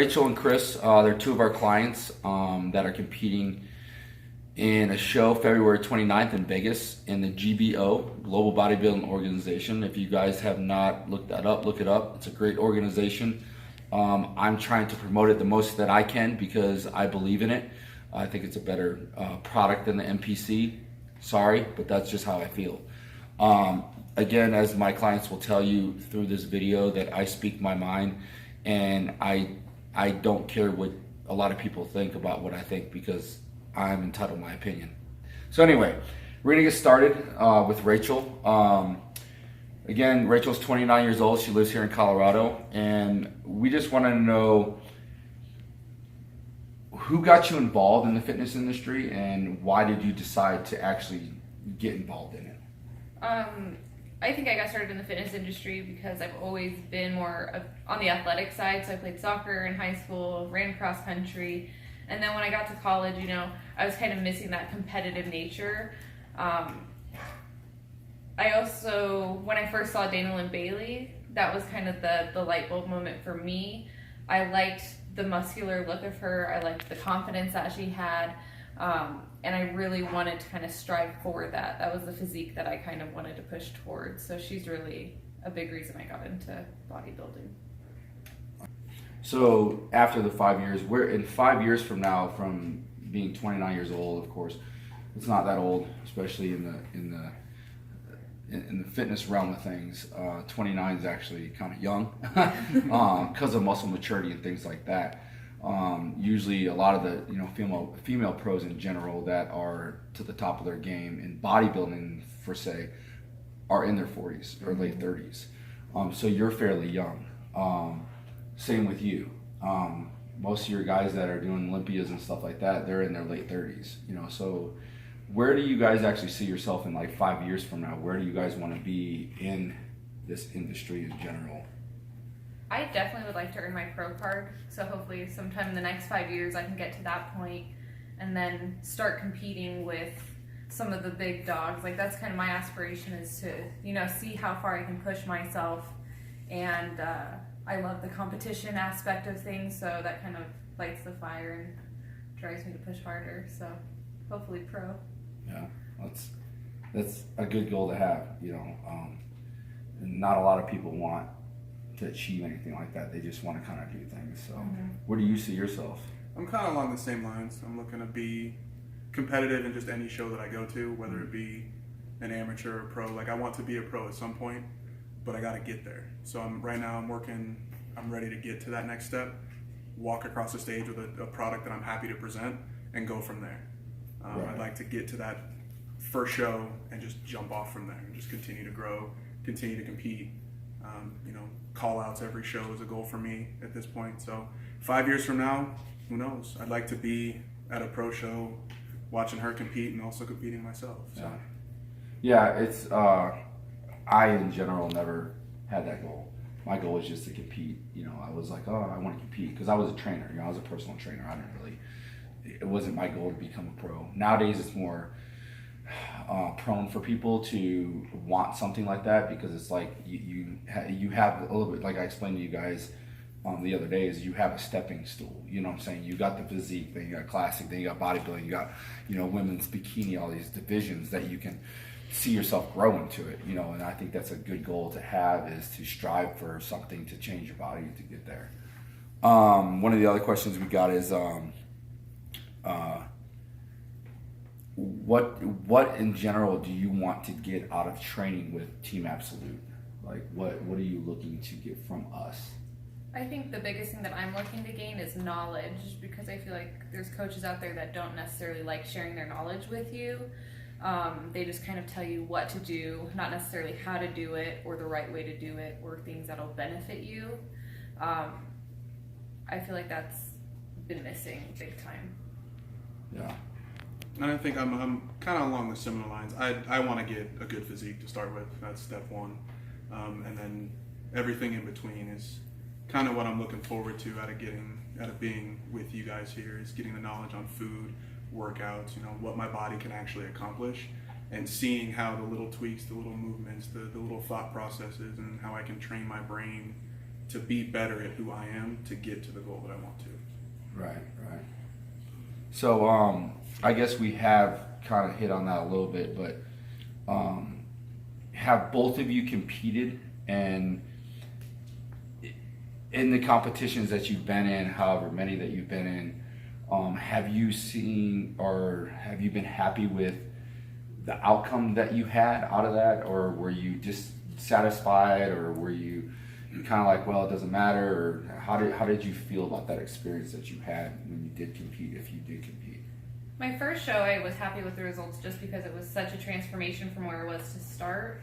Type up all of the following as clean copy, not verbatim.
Rachel and Chris, they're two of our clients that are competing in a show February 29th in Vegas in the GBO, Global Bodybuilding Organization. If you guys have not looked that up, look it up. It's a great organization. I'm trying to promote it the most that I can because I believe in it. I think it's a better product than the NPC. Sorry, but that's just how I feel. Again, as my clients will tell you through this video, that I speak my mind, and I don't care what a lot of people think about what I think, because I'm entitled to my opinion. So anyway, we're gonna get started with Rachel. Again, Rachel's 29 years old. She lives here in Colorado, and we just want to know who got you involved in the fitness industry, and why did you decide to actually get involved in it? I think I got started in the fitness industry because I've always been more on the athletic side. So I played soccer in high school, ran cross country, and then when I got to college, I was kind of missing that competitive nature. I also, when I first saw Dana Lynn Bailey, that was kind of the light bulb moment for me. I liked the muscular look of her. I liked the confidence that she had. And I really wanted to kind of strive for that. That was the physique that I kind of wanted to push towards. So she's really a big reason I got into bodybuilding. So after the 5 years, we're in 5 years from now, from being 29 years old, of course, it's not that old, especially in the fitness realm of things. 29 is actually kind of young because of muscle maturity and things like that. Usually a lot of the female pros in general that are to the top of their game in bodybuilding, for say, are in their 40s or late 30s. So you're fairly young. Same with you. Most of your guys that are doing Olympias and stuff like that, they're in their late 30s. So where do you guys actually see yourself in like 5 years from now? Where do you guys want to be in this industry in general? I definitely would like to earn my pro card, so hopefully sometime in the next 5 years I can get to that point and then start competing with some of the big dogs. Like, that's kind of my aspiration, is to see how far I can push myself, and I love the competition aspect of things, so that kind of lights the fire and drives me to push harder. So hopefully pro. Yeah, that's a good goal to have. Not a lot of people want to achieve anything like that. They just want to kind of do things. So where do you see yourself? I'm kind of along the same lines. I'm looking to be competitive in just any show that I go to, whether it be an amateur or pro. Like, I want to be a pro at some point, but I got to get there. So right now I'm ready to get to that next step, walk across the stage with a product that I'm happy to present, and go from there. Right. I'd like to get to that first show and just jump off from there and just continue to grow, continue to compete. Call outs every show is a goal for me at this point. So 5 years from now, who knows? I'd like to be at a pro show watching her compete and also competing myself. So. Yeah, it's I in general never had that goal. My goal was just to compete. I was like, I want to compete, because I was a trainer. I was a personal trainer. It wasn't my goal to become a pro. Nowadays it's more prone for people to want something like that, because it's like you have a little bit, like I explained to you guys the other day, is you have a stepping stool. You know what I'm saying? You got the physique, then you got classic, then you got bodybuilding, you got women's bikini, all these divisions that you can see yourself grow into it. And I think that's a good goal to have, is to strive for something to change your body to get there. One of the other questions we got is what in general do you want to get out of training with Team Absolute? Like, what are you looking to get from us? I think the biggest thing that I'm looking to gain is knowledge, because I feel like there's coaches out there that don't necessarily like sharing their knowledge with you. They just kind of tell you what to do, not necessarily how to do it or the right way to do it or things that'll benefit you. I feel like that's been missing big time. Yeah. And I think I'm kind of along the similar lines. I want to get a good physique to start with. That's step one. And then everything in between is kind of what I'm looking forward to out of being with you guys here, is getting the knowledge on food, workouts, what my body can actually accomplish, and seeing how the little tweaks, the little movements, the little thought processes, and how I can train my brain to be better at who I am to get to the goal that I want to. Right. So I guess we have kind of hit on that a little bit, but have both of you competed, and in the competitions that you've been in, however many that you've been in, have you seen or have you been happy with the outcome that you had out of that, or were you just satisfied, or were you kind of like, well, it doesn't matter, or how did you feel about that experience that you had when you did compete, if you did compete? My first show, I was happy with the results just because it was such a transformation from where it was to start.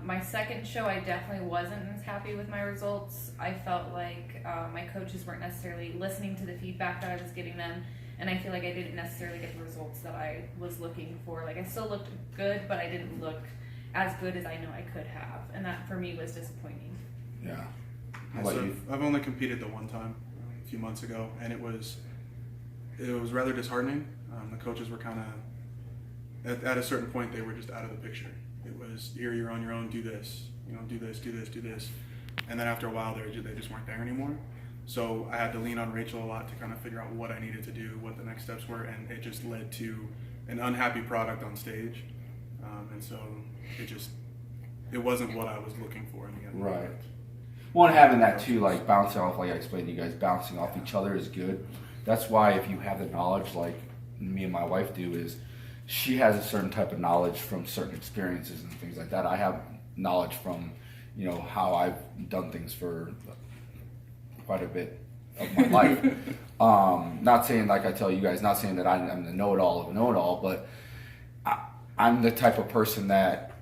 My second show, I definitely wasn't as happy with my results. I felt like my coaches weren't necessarily listening to the feedback that I was giving them, and I feel like I didn't necessarily get the results that I was looking for. Like, I still looked good, but I didn't look as good as I know I could have, and that for me was disappointing. Yeah. So I've only competed the one time a few months ago, and it was rather disheartening. The coaches were kind of at a certain point they were just out of the picture. It was, here, you're on your own, do this, do this, and then after a while they just weren't there anymore. So I had to lean on Rachel a lot to kind of figure out what I needed to do, what the next steps were, and it just led to an unhappy product on stage, and so it wasn't what I was looking for in the end. Right. Well, and having that too, like bouncing off, like I explained to you guys, bouncing off each other is good. That's why if you have the knowledge, like me and my wife do, is she has a certain type of knowledge from certain experiences and things like that. I have knowledge from, how I've done things for quite a bit of my life. Not saying, like I tell you guys, not saying that I'm the know-it-all of a know-it-all, but I'm the type of person that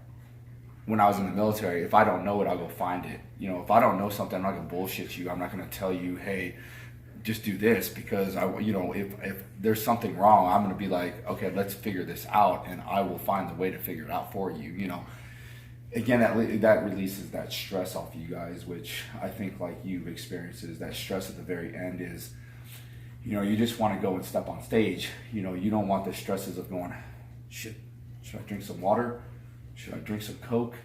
when I was in the military, if I don't know it, I'll go find it. If I don't know something, I'm not going to bullshit you. I'm not going to tell you, hey, just do this, because if there's something wrong, I'm going to be like, okay, let's figure this out, and I will find the way to figure it out for you. Again, that releases that stress off you guys, which I think like you've experienced, is that stress at the very end is, you just want to go and step on stage. You don't want the stresses of going, shit, should I drink some water? Should I drink some Coke?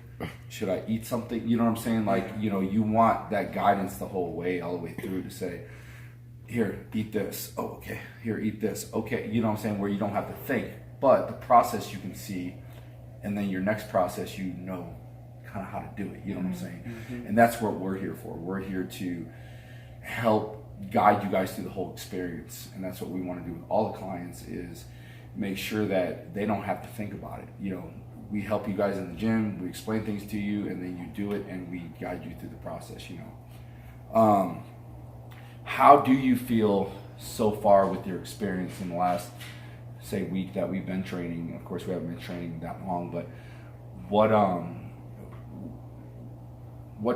Should I eat something? You know what I'm saying? Like, you want that guidance the whole way, all the way through, to say, here, eat this. Oh, okay. Here, eat this. Okay. You know what I'm saying? Where you don't have to think. But the process you can see, and then your next process, kind of how to do it. You know what I'm saying? Mm-hmm. And that's what we're here for. We're here to help guide you guys through the whole experience. And that's what we want to do with all the clients, is make sure that they don't have to think about it. We help you guys in the gym, we explain things to you, and then you do it, and we guide you through the process, How do you feel so far with your experience in the last, say, week that we've been training? Of course, we haven't been training that long, but what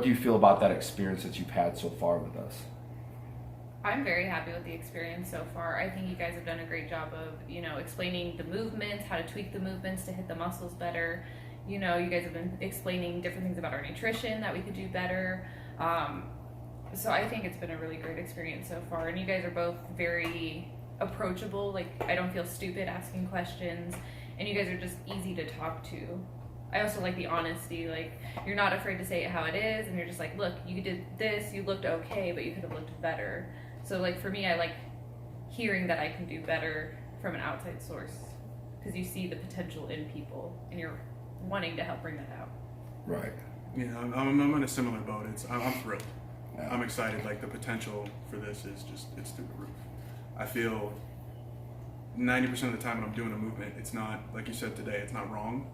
do you feel about that experience that you've had so far with us? I'm very happy with the experience so far. I think you guys have done a great job of, explaining the movements, how to tweak the movements to hit the muscles better. You guys have been explaining different things about our nutrition that we could do better. So I think it's been a really great experience so far. And you guys are both very approachable. Like, I don't feel stupid asking questions. And you guys are just easy to talk to. I also like the honesty. Like, you're not afraid to say it how it is. And you're just like, look, you did this, you looked okay, but you could have looked better. So, like, for me, I like hearing that I can do better from an outside source, because you see the potential in people and you're wanting to help bring that out. Right. Yeah, I'm in a similar boat. I'm thrilled. Yeah. I'm excited. Like, the potential for this is it's through the roof. I feel 90% of the time when I'm doing a movement, it's not, like you said today, it's not wrong.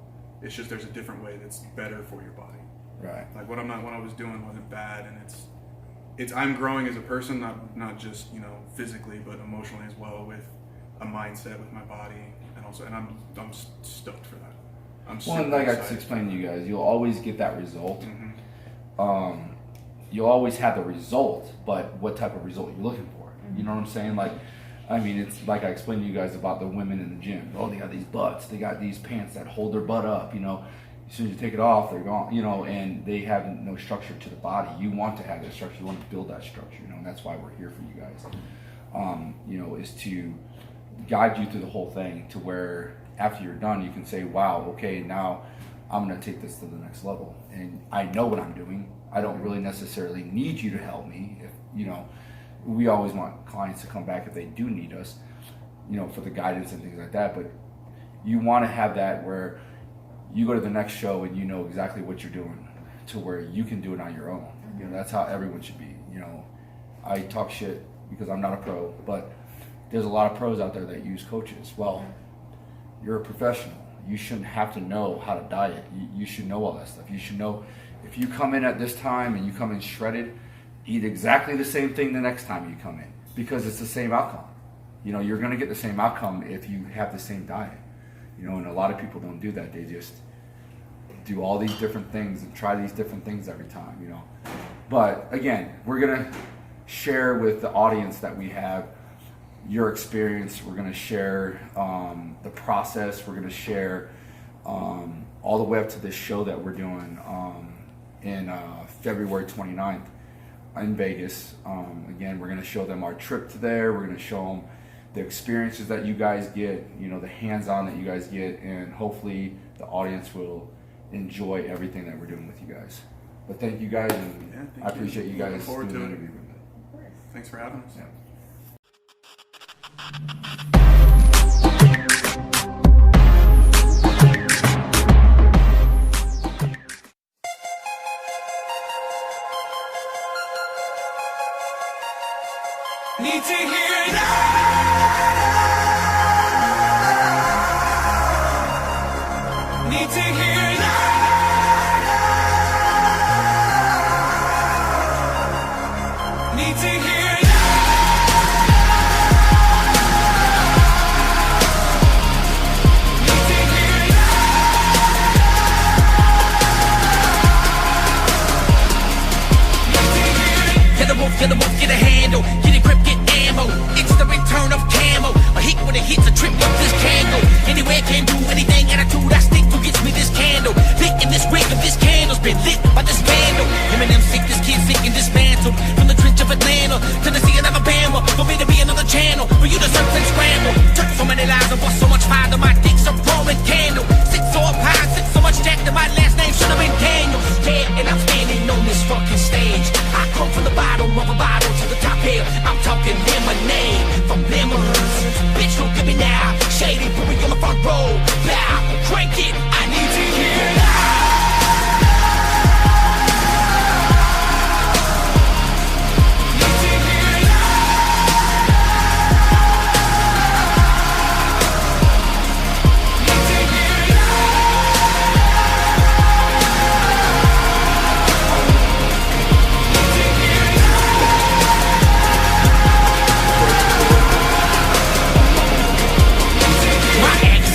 It's just there's a different way that's better for your body. Right. Like, what I was doing wasn't bad, and I'm growing as a person, not just physically, but emotionally as well, with a mindset, with my body, and I'm stoked for that. And like I explained to you guys, you'll always get that result. Mm-hmm. You'll always have the result, but what type of result you're looking for? Mm-hmm. You know what I'm saying? Like, it's like I explained to you guys about the women in the gym. Oh, they got these butts. They got these pants that hold their butt up. As soon as you take it off, they're gone. And they have no structure to the body. You want to have that structure. You want to build that structure. And that's why we're here for you guys. Is to guide you through the whole thing, to where after you're done, you can say, wow, okay, now I'm going to take this to the next level. And I know what I'm doing. I don't really necessarily need you to help me. If, you know, we always want clients to come back if they do need us, you know, for the guidance and things like that. But you want to have that where you go to the next show and you know exactly what you're doing to where you can do it on your own. You know, that's how everyone should be. You know, I talk shit because I'm not a pro, but there's a lot of pros out there that use coaches. Well, you're a professional. You shouldn't have to know how to diet. You should know all that stuff. You should know if you come in at this time and you come in shredded, eat exactly the same thing the next time you come in, because it's the same outcome. You know, you're going to get the same outcome if you have the same diet. You know, and a lot of people don't do that. They just do all these different things and try these different things every time, you know. But again, we're going to share with the audience that we have your experience. We're going to share the process. We're going to share all the way up to this show that we're doing in February 29th in Vegas. Again, we're going to show them our trip to there. We're going to show them the experiences that you guys get, you know, the hands-on that you guys get, and hopefully the audience will enjoy everything that we're doing with you guys. But thank you guys, and I appreciate you guys doing the interview with me. Thanks for having us. Yeah. Need to hear it Need to hear it Need to hear it Get a wolf, get a handle, get a grip, get ammo. It's the return of camo. A hit with a hit's a trip up this candle. Anywhere can do anything, attitude I stick to gets me this candle. Lit in this wick of this candle's been lit by this vandal. Eminem sick, this kid sick and dismantled. From the trench of Atlanta to the sea of Alabama. For me to be another channel, for you to surf and scramble. Took so many lives and bust so much fire that my dick's a Roman candle. Six so up high, six so much jack that my last name should have been Daniel. Yeah, and I'm standing on this fucking stage. I come from the bottom of a bottle to the top here. I'm talking lemonade from lemons. Bitch, look at me now. Shady, put me on the front row. Bow, crank it. I need to hear it out.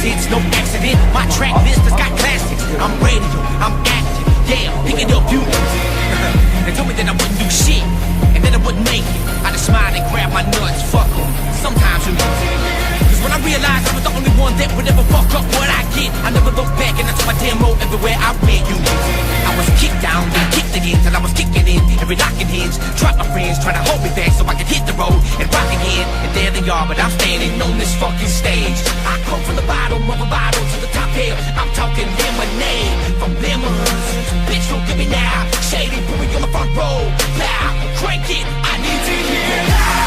It's no accident, my track list has got classics. I'm radio, I'm active, yeah, pick it up, you. They told me that I wouldn't do shit, and that I wouldn't make it. I just smiled and grabbed my nuts, fuck them. Sometimes you know. Cause when I realized I was the only one that would ever fuck up what I get, I never look back and I took my demo everywhere I went, you. I was kicked down, then kicked again, till I was kicking in every lock and hinge. Dropped my friends, trying to hold me back so I could hit the road and rock again. And there they are, but I'm standing on this fucking stage. I come from the bottom of a bottle to the top here. I'm talking lemonade from lemons. Bitch, look at me now. Shady, put me on the front row. Loud, crank it. I need to hear it out.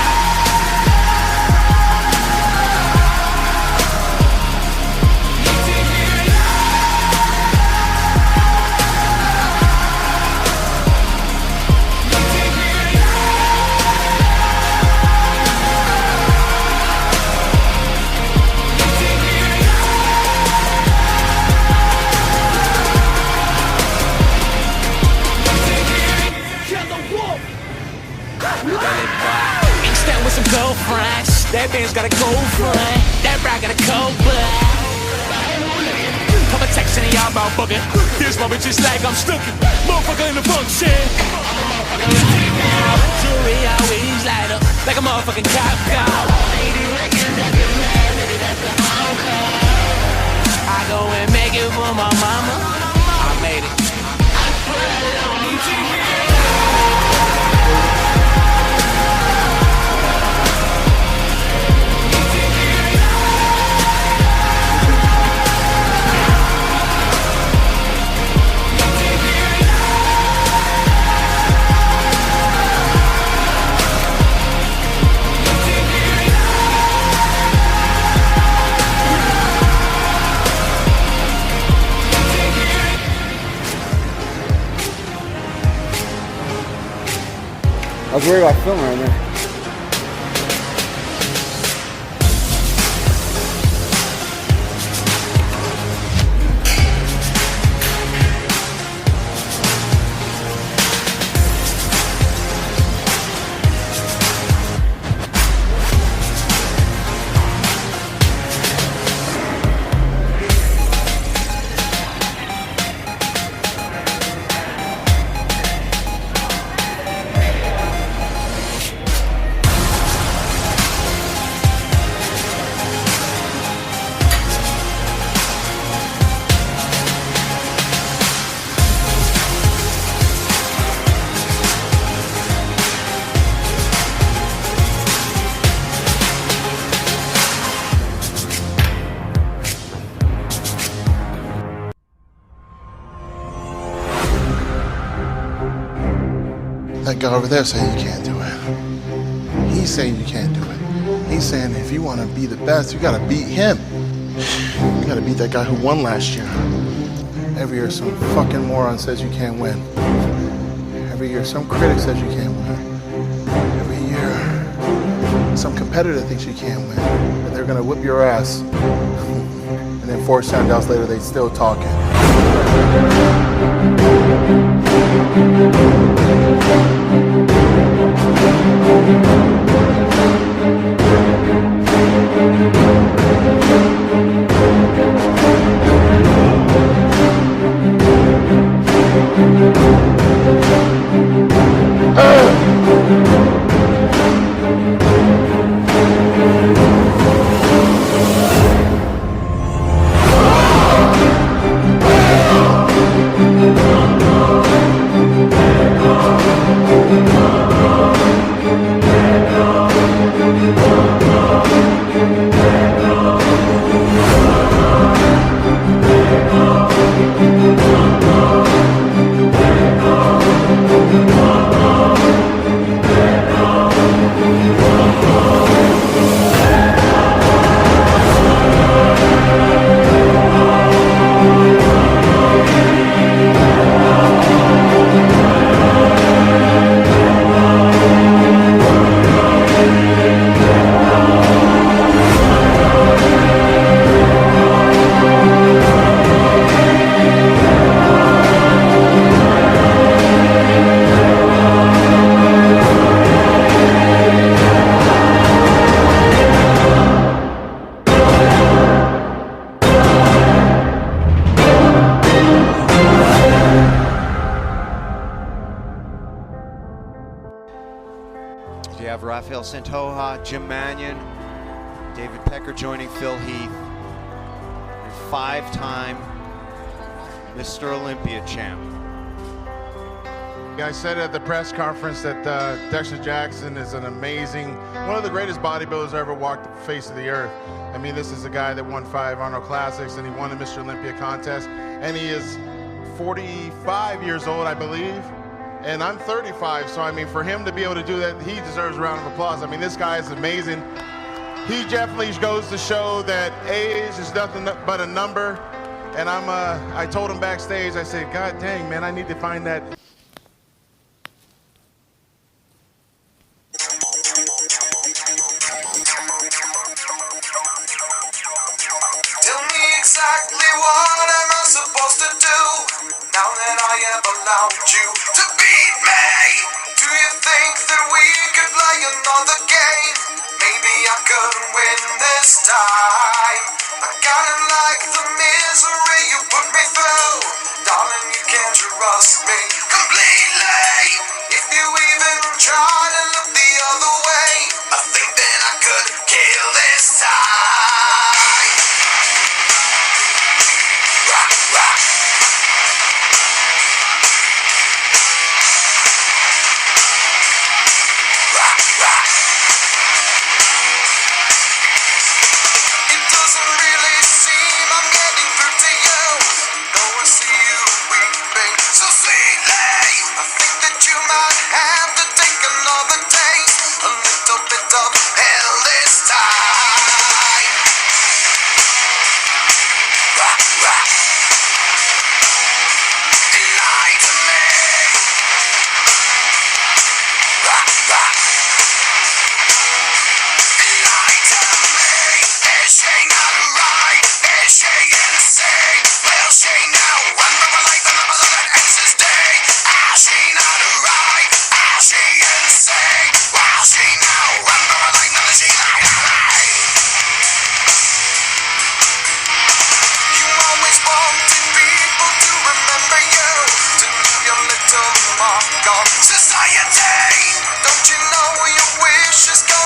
Girlfriends, that man's got a girlfriend, that ride got a cold blood. Couple texts and y'all about bugging. This moment just like I'm stuck in. Motherfucker in the function. Jewelry always light up like a motherfucking cop car. I go and make it for my mama. I made it. was worried about filming right there. That guy over there saying you can't do it. He's saying you can't do it. He's saying if you want to be the best, you got to beat him. You got to beat that guy who won last year. Every year some fucking moron says you can't win. Every year some critic says you can't win. Every year some competitor thinks you can't win. And they're going to whip your ass. And then 4 standouts later, they still talking. You have Rafael Santoja, Jim Mannion, David Pecker joining Phil Heath, and 5-time Mr. Olympia champ. I said at the press conference that Dexter Jackson is an amazing, one of the greatest bodybuilders ever walked the face of the earth. I mean, this is a guy that won 5 Arnold Classics and he won the Mr. Olympia contest. And he is 45 years old, I believe. And I'm 35, so I mean, for him to be able to do that, he deserves a round of applause. I mean, this guy is amazing. He definitely goes to show that age is nothing but a number. And I told him backstage, I said, God dang, man, I need to find that. Tell me exactly what am I supposed to do now that I have allowed you to beat me? Do you think that we could play another game? Maybe I could win this time. I kinda like the misery you put me through. Darling, you can't trust me completely. If you even try to look the other way, I think that I could kill this time. Rock, rock. Rock, rock. It doesn't really seem I'm getting through to you. Though I see you weeping so sweetly, I think Society, don't you know your wish is gone?